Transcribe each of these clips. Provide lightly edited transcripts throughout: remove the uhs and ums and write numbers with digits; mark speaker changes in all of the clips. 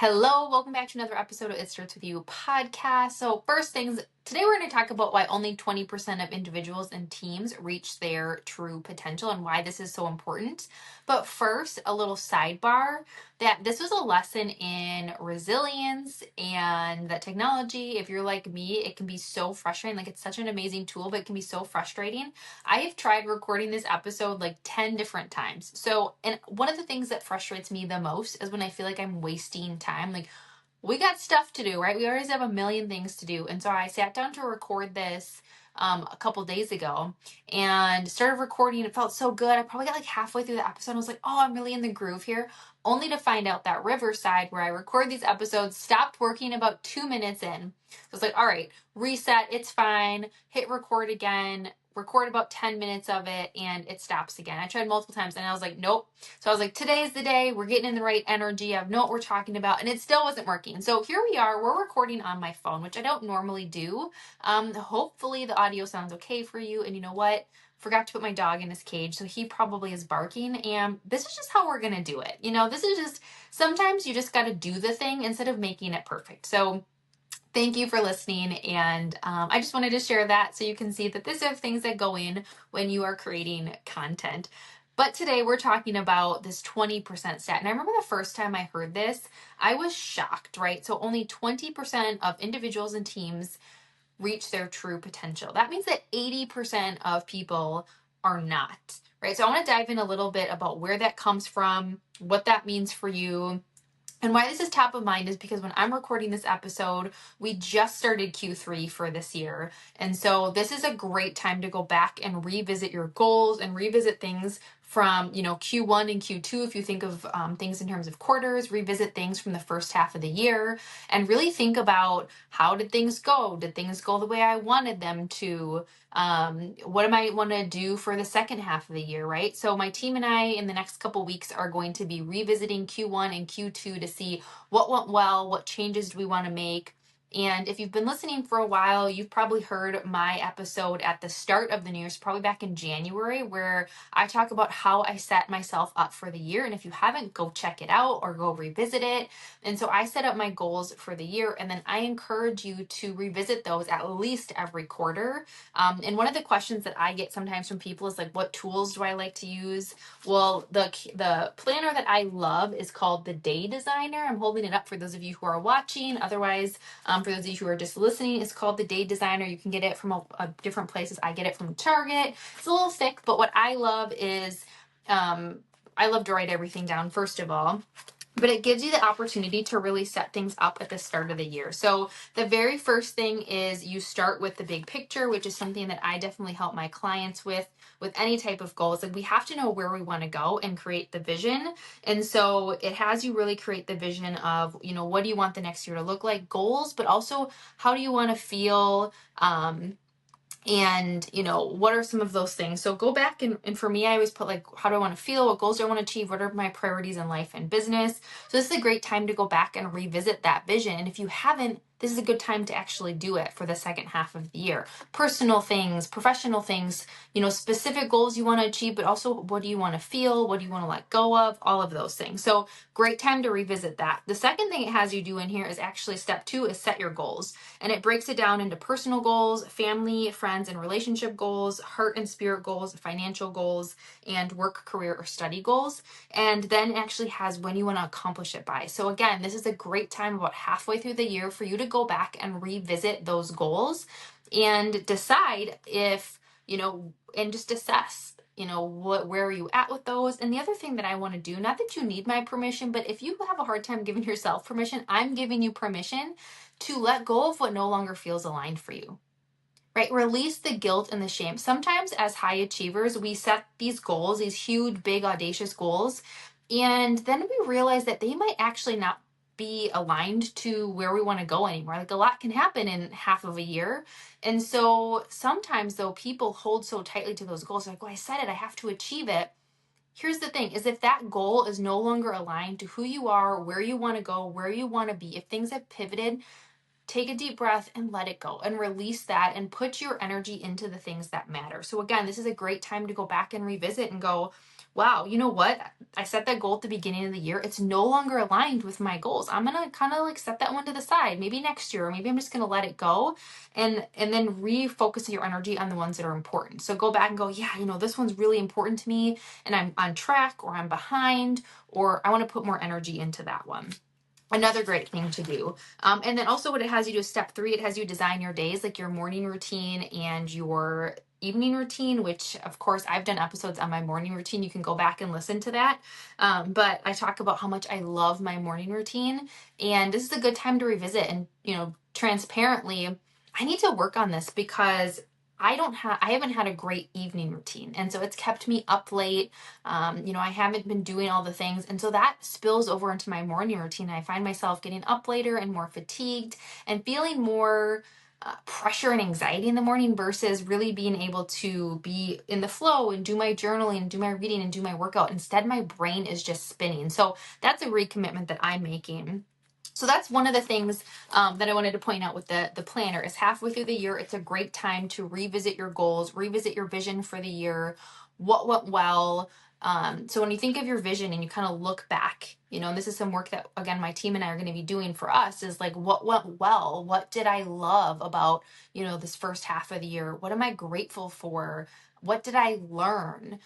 Speaker 1: Hello, welcome back to another episode of It Starts With You podcast. So, first things, today we're going to talk about why only 20% of individuals and teams reach their true potential and why this is so important. But first, a little sidebar that this was a lesson in resilience and that technology, if you're like me, it can be so frustrating. Like, it's such an amazing tool, but it can be so frustrating. I have tried recording this episode like 10 different times. And one of the things that frustrates me the most is when I feel like I'm wasting time. Like, we got stuff to do, right? We always have a million things to do. And so I sat down to record this a couple days ago and started recording. It felt so good. I probably got like halfway through the episode. I was like, oh, I'm really in the groove here. Only to find out that Riverside, where I record these episodes, stopped working about 2 minutes in. So I was like, all right, reset. It's fine. Hit record again. Record about 10 minutes of it and it stops again. I tried multiple times and I was like, nope. So I was like, today's the day. We're getting in the right energy. I know what we're talking about. And it still wasn't working. So here we are. We're recording on my phone, which I don't normally do. Hopefully the audio sounds okay for you. And you know what? Forgot to put my dog in his cage. So he probably is barking. And this is just how we're going to do it. This is just, sometimes you just got to do the thing instead of making it perfect. So thank you for listening, and I just wanted to share that so you can see that these are things that go in when you are creating content. But today we're talking about this 20% stat. And I remember the first time I heard this, I was shocked, right? So only 20% of individuals and teams reach their true potential. That means that 80% of people are not, right? So I want to dive in a little bit about where that comes from, what that means for you. And why this is top of mind is because when I'm recording this episode, we just started Q3 for this year. And so this is a great time to go back and revisit your goals and revisit things from, Q1 and Q2. If you think of things in terms of quarters, revisit things from the first half of the year and really think about how did things go? Did things go the way I wanted them to? What am I want to do for the second half of the year, right? So my team and I in the next couple weeks are going to be revisiting Q1 and Q2 to see what went well, what changes do we want to make. And if you've been listening for a while, you've probably heard my episode at the start of the new year, so probably back in January, where I talk about how I set myself up for the year. And if you haven't, go check it out or go revisit it. And so I set up my goals for the year, and then I encourage you to revisit those at least every quarter. And one of the questions that I get sometimes from people is like, what tools do I like to use? Well, the planner that I love is called the Day Designer. I'm holding it up for those of you who are watching. Otherwise, for those of you who are just listening, it's called the Day Designer. You can get it from a different places. I get it from Target. It's a little thick, but what I love is I love to write everything down, first of all. But it gives you the opportunity to really set things up at the start of the year. So the very first thing is you start with the big picture, which is something that I definitely help my clients with any type of goals. Like, we have to know where we want to go and create the vision. And so it has you really create the vision of, what do you want the next year to look like, goals, but also how do you want to feel, and what are some of those things. So go back and for me, I always put like, how do I want to feel, what goals do I want to achieve, what are my priorities in life and business. So this is a great time to go back and revisit that vision. And if you haven't, this is a good time to actually do it for the second half of the year. Personal things, professional things, specific goals you want to achieve, but also what do you want to feel, what do you want to let go of, all of those things. So great time to revisit that. The second thing it has you do in here is actually step 2 is set your goals. And it breaks it down into personal goals, family, friends, and relationship goals, heart and spirit goals, financial goals, and work, career, or study goals. And then it actually has when you want to accomplish it by. So again, this is a great time about halfway through the year for you to go back and revisit those goals and decide if, and just assess, where are you at with those. And the other thing that I want to do, not that you need my permission, but if you have a hard time giving yourself permission, I'm giving you permission to let go of what no longer feels aligned for you. Right? Release the guilt and the shame. Sometimes as high achievers, we set these goals, these huge, big, audacious goals, and then we realize that they might actually not be aligned to where we want to go anymore. Like, a lot can happen in half of a year. And so sometimes, though, people hold so tightly to those goals. They're like, well, I said it, I have to achieve it. Here's the thing, is if that goal is no longer aligned to who you are, where you want to go, where you want to be, if things have pivoted, take a deep breath and let it go and release that and put your energy into the things that matter. So again, this is a great time to go back and revisit and go, wow, you know what? I set that goal at the beginning of the year. It's no longer aligned with my goals. I'm gonna kind of like set that one to the side. Maybe next year, or maybe I'm just gonna let it go, and then refocus your energy on the ones that are important. So go back and go, yeah, this one's really important to me, and I'm on track, or I'm behind, or I want to put more energy into that one. Another great thing to do. And then also what it has you do is step 3, it has you design your days, like your morning routine and your evening routine, which of course I've done episodes on my morning routine. You can go back and listen to that. But I talk about how much I love my morning routine, and this is a good time to revisit. And, transparently, I need to work on this because I haven't had a great evening routine. And so it's kept me up late. I haven't been doing all the things. And so that spills over into my morning routine. I find myself getting up later and more fatigued and feeling more pressure and anxiety in the morning versus really being able to be in the flow and do my journaling and do my reading and do my workout. Instead, my brain is just spinning. So that's a recommitment that I'm making. So that's one of the things that I wanted to point out with the planner is halfway through the year. It's a great time to revisit your goals, revisit your vision for the year, what went well. So when you think of your vision and you kind of look back, and this is some work that, again, my team and I are going to be doing for us, is like, what went well? What did I love about, this first half of the year? What am I grateful for? What did I learn?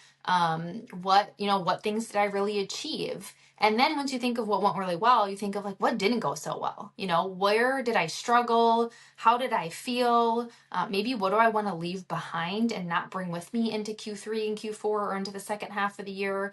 Speaker 1: What things did I really achieve? And then once you think of what went really well, you think of like, what didn't go so well? Where did I struggle? How did I feel? Maybe what do I want to leave behind and not bring with me into Q3 and Q4 or into the second half of the year?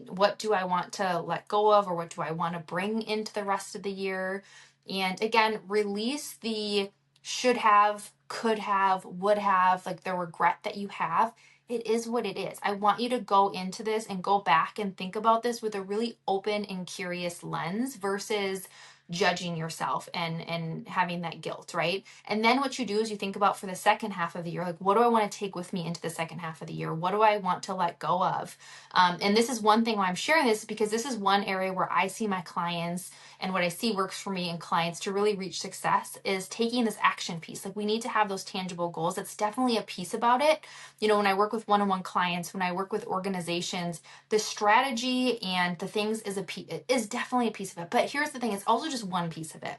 Speaker 1: What do I want to let go of, or what do I want to bring into the rest of the year? And again, release the should have, could have, would have, like the regret that you have. It is what it is. I want you to go into this and go back and think about this with a really open and curious lens versus judging yourself and having that guilt, right? And then what you do is you think about for the second half of the year, like, what do I want to take with me into the second half of the year? What do I want to let go of? And this is one thing why I'm sharing this, because this is one area where I see my clients, and what I see works for me and clients to really reach success is taking this action piece. Like, we need to have those tangible goals. That's definitely a piece about it. When I work with one-on-one clients, when I work with organizations, the strategy and the things is definitely a piece of it. But here's the thing, it's also just one piece of it.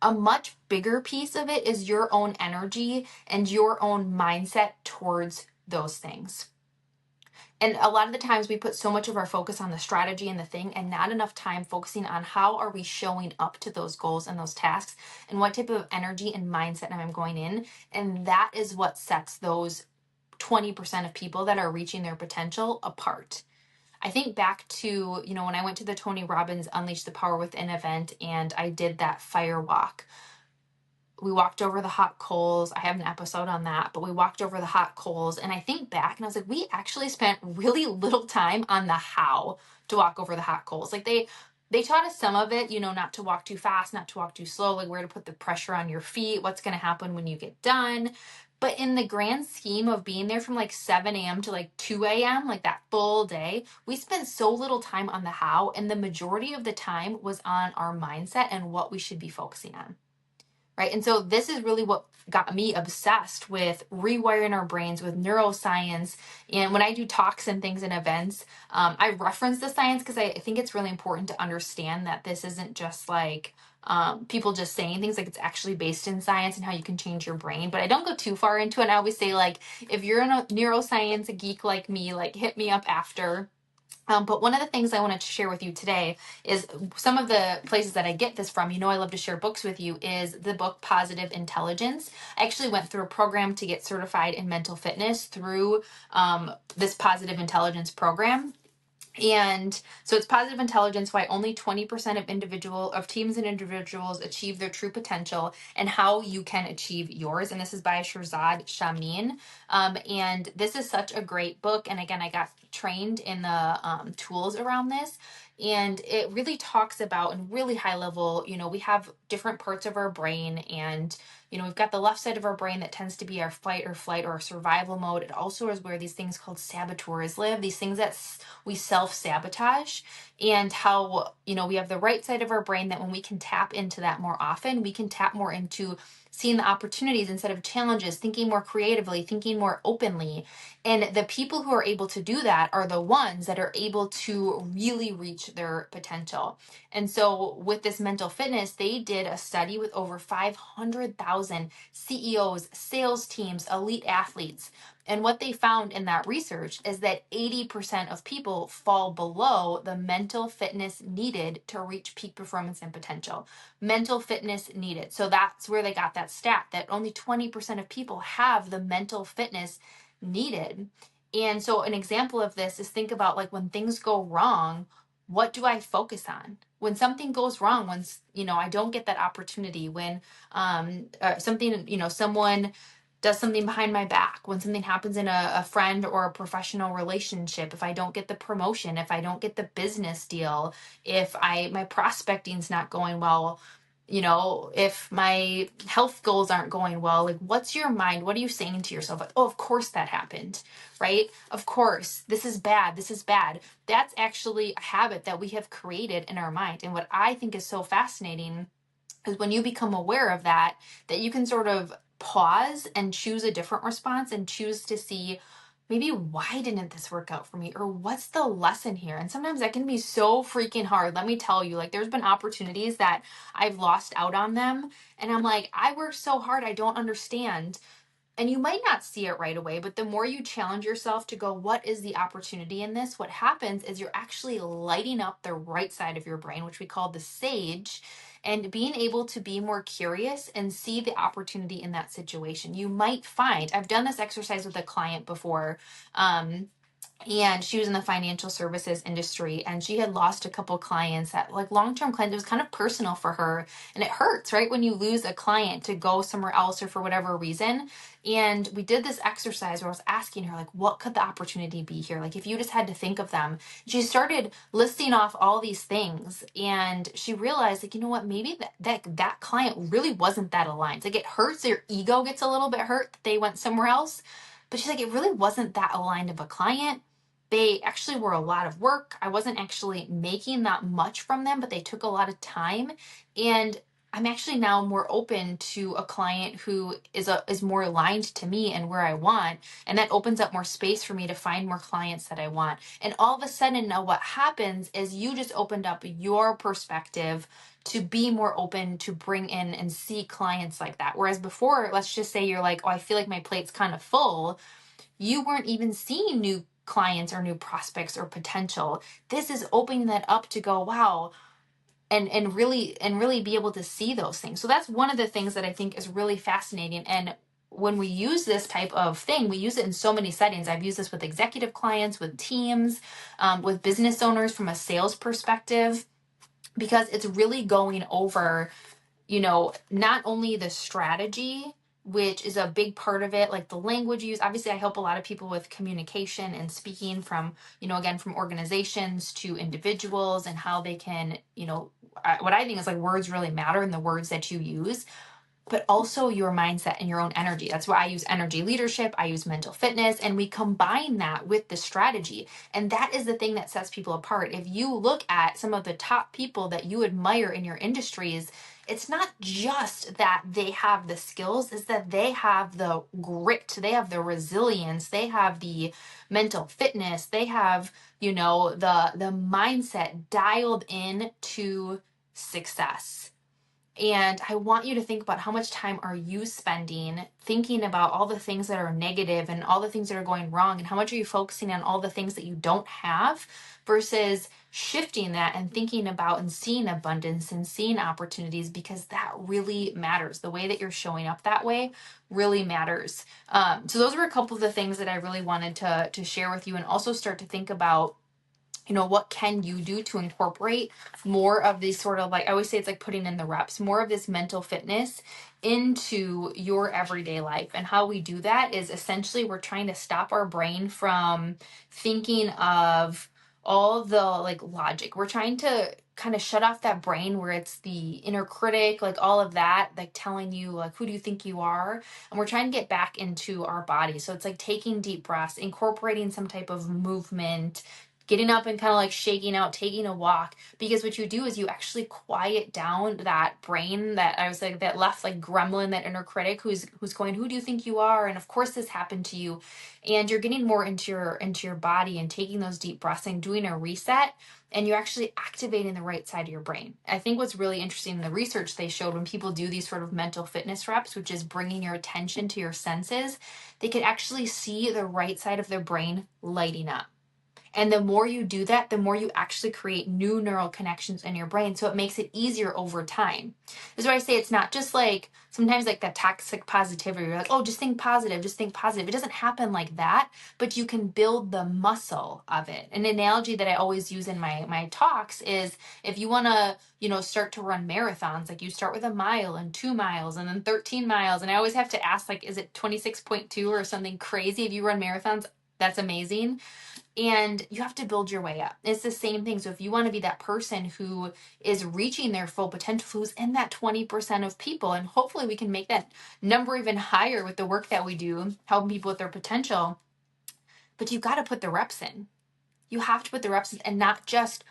Speaker 1: A much bigger piece of it is your own energy and your own mindset towards those things. And a lot of the times we put so much of our focus on the strategy and the thing and not enough time focusing on how are we showing up to those goals and those tasks and what type of energy and mindset am I going in. And that is what sets those 20% of people that are reaching their potential apart. I think back to, when I went to the Tony Robbins Unleash the Power Within event and I did that fire walk. We walked over the hot coals. I have an episode on that, but we walked over the hot coals. And I think back and I was like, we actually spent really little time on the how to walk over the hot coals. Like they taught us some of it, not to walk too fast, not to walk too slow, like where to put the pressure on your feet, what's going to happen when you get done. But in the grand scheme of being there from like 7 a.m. to like 2 a.m., like that full day, we spent so little time on the how. And the majority of the time was on our mindset and what we should be focusing on. Right. And so this is really what got me obsessed with rewiring our brains with neuroscience. And when I do talks and things and events, I reference the science because I think it's really important to understand that this isn't just like people just saying things. Like, it's actually based in science and how you can change your brain. But I don't go too far into it. I always say, like, if you're a neuroscience geek like me, like, hit me up after. But one of the things I wanted to share with you today is some of the places that I get this from. I love to share books with you, is the book Positive Intelligence. I actually went through a program to get certified in mental fitness through this Positive Intelligence program. And so it's Positive Intelligence, why only 20% of teams and individuals achieve their true potential, and how you can achieve yours. And this is by Shirzad Chamine. And this is such a great book. And again, I got trained in the tools around this. And it really talks about, in really high level, we have different parts of our brain. And we've got the left side of our brain that tends to be our fight or flight or our survival mode. It also is where these things called saboteurs live, these things that we self-sabotage. And how we have the right side of our brain that when we can tap into that more often, we can tap more into seeing the opportunities instead of challenges, thinking more creatively, thinking more openly. And the people who are able to do that are the ones that are able to really reach their potential. And so with this mental fitness, they did a study with over 500,000 CEOs, sales teams, elite athletes. And what they found in that research is that 80% of people fall below the mental fitness needed to reach peak performance and potential. Mental fitness needed. So that's where they got that stat that only 20% of people have the mental fitness needed. And so an example of this is, think about like when things go wrong, what do I focus on? When something goes wrong, when I don't get that opportunity, when something, someone does something behind my back, when something happens in a friend or a professional relationship, if I don't get the promotion, if I don't get the business deal, if my prospecting's not going well, if my health goals aren't going well, like what's your mind? What are you saying to yourself? Like, oh, of course that happened, right? Of course, this is bad. This is bad. That's actually a habit that we have created in our mind. And what I think is so fascinating is when you become aware of that you can sort of pause and choose a different response and choose to see, maybe why didn't this work out for me, or what's the lesson here? And sometimes that can be so freaking hard. Let me tell you, like there's been opportunities that I've lost out on them, and I'm like, I worked so hard, I don't understand. And you might not see it right away, but the more you challenge yourself to go, what is the opportunity in this? What happens is you're actually lighting up the right side of your brain, which we call the sage, and being able to be more curious and see the opportunity in that situation. You might find, I've done this exercise with a client before. And she was in the financial services industry, and she had lost a couple clients, that like long-term clients. It was kind of personal for her, and it hurts, right, when you lose a client to go somewhere else or for whatever reason. And we did this exercise where I was asking her, like, what could the opportunity be here, like if you just had to think of them. She started listing off all these things, and she realized, like, you know what, maybe that client really wasn't that aligned. Like, it hurts, your ego gets a little bit hurt that they went somewhere else, but she's like, it really wasn't that aligned of a client. They actually were a lot of work. I wasn't actually making that much from them, but they took a lot of time. And I'm actually now more open to a client who is more aligned to me and where I want. And that opens up more space for me to find more clients that I want. And all of a sudden now what happens is you just opened up your perspective to be more open to bring in and see clients like that. Whereas before, let's just say you're like, oh, I feel like my plate's kind of full. You weren't even seeing new clients or new prospects or potential. This is opening that up to go, wow, and really be able to see those things. So that's one of the things that I think is really fascinating. And when we use this type of thing, we use it in so many settings. I've used this with executive clients, with teams, with business owners from a sales perspective, because it's really going over not only the strategy, which is a big part of it, like the language use. Obviously, I help a lot of people with communication and speaking from, again, from organizations to individuals, and how they can, what I think is like words really matter, and the words that you use, but also your mindset and your own energy. That's why I use energy leadership, I use mental fitness, and we combine that with the strategy. And that is the thing that sets people apart. If you look at some of the top people that you admire in your industries, it's not just that they have the skills, it's that they have the grit, they have the resilience, they have the mental fitness, they have, the mindset dialed in to success. And I want you to think about, how much time are you spending thinking about all the things that are negative and all the things that are going wrong, and how much are you focusing on all the things that you don't have, versus shifting that and thinking about and seeing abundance and seeing opportunities, because that really matters. The way that you're showing up that way really matters. So those were a couple of the things that I really wanted to share with you, and also start to think about, what can you do to incorporate more of these sort of, like I always say, it's like putting in the reps, more of this mental fitness into your everyday life. And how we do that is essentially we're trying to stop our brain from thinking of, all the like logic. We're trying to kind of shut off that brain where it's the inner critic, like all of that, like telling you like who do you think you are? And we're trying to get back into our body. So it's like taking deep breaths, incorporating some type of movement, getting up and kind of like shaking out, taking a walk. Because what you do is you actually quiet down that brain, that I was like that left like gremlin, that inner critic who's going, who do you think you are? And of course this happened to you. And you're getting more into your body and taking those deep breaths and doing a reset, and you're actually activating the right side of your brain. I think what's really interesting in the research they showed, when people do these sort of mental fitness reps, which is bringing your attention to your senses, they could actually see the right side of their brain lighting up. And the more you do that, the more you actually create new neural connections in your brain. So it makes it easier over time. This is why I say it's not just like sometimes like that toxic positivity. You're like, oh, just think positive, just think positive. It doesn't happen like that, but you can build the muscle of it. An analogy that I always use in my talks is if you want to, start to run marathons, like you start with a mile and 2 miles and then 13 miles. And I always have to ask, like, is it 26.2 or something crazy? If you run marathons, that's amazing. And you have to build your way up. It's the same thing. So if you want to be that person who is reaching their full potential, who's in that 20% of people, and hopefully we can make that number even higher with the work that we do, helping people with their potential. But you've got to put the reps in. You have to put the reps in, and not just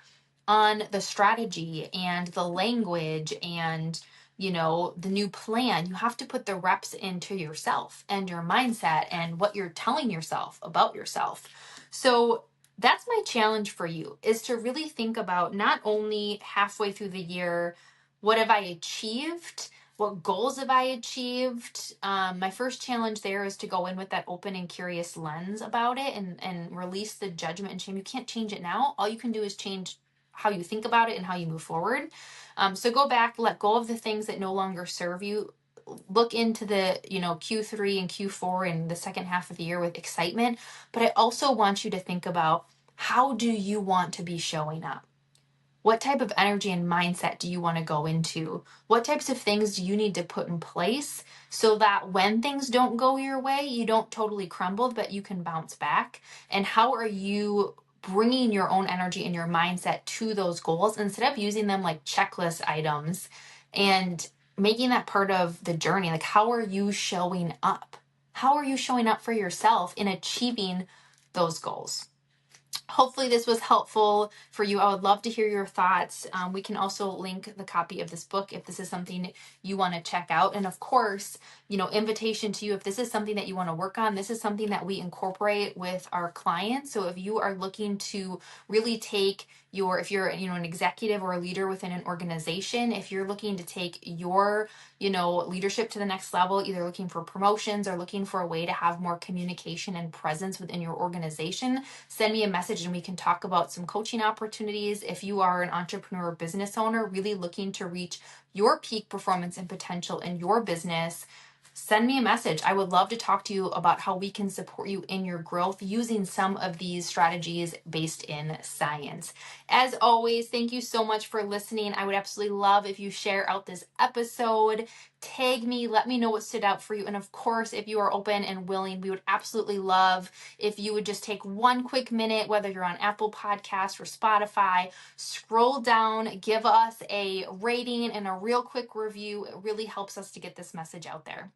Speaker 1: on the strategy and the language and the new plan. You have to put the reps into yourself and your mindset and what you're telling yourself about yourself. So that's my challenge for you, is to really think about not only halfway through the year, what have I achieved? What goals have I achieved? My first challenge there is to go in with that open and curious lens about it, and release the judgment and shame. You can't change it now. All you can do is change how you think about it and how you move forward. So go back, let go of the things that no longer serve you. Look into the, Q3 and Q4 and the second half of the year with excitement. But I also want you to think about, how do you want to be showing up? What type of energy and mindset do you want to go into? What types of things do you need to put in place so that when things don't go your way, you don't totally crumble, but you can bounce back? And how are you bringing your own energy and your mindset to those goals instead of using them like checklist items, and making that part of the journey? Like, how are you showing up? How are you showing up for yourself in achieving those goals? Hopefully this was helpful for you. I would love to hear your thoughts. We can also link the copy of this book if this is something you want to check out. And of course, invitation to you, if this is something that you want to work on, this is something that we incorporate with our clients. So if you are looking to really take if you're, an executive or a leader within an organization, if you're looking to take your, leadership to the next level, either looking for promotions or looking for a way to have more communication and presence within your organization, send me a message and we can talk about some coaching opportunities. If you are an entrepreneur or business owner really looking to reach your peak performance and potential in your business, send me a message. I would love to talk to you about how we can support you in your growth using some of these strategies based in science. As always, thank you so much for listening. I would absolutely love if you share out this episode, tag me, let me know what stood out for you. And of course, if you are open and willing, we would absolutely love if you would just take one quick minute, whether you're on Apple Podcasts or Spotify, scroll down, give us a rating and a real quick review. It really helps us to get this message out there.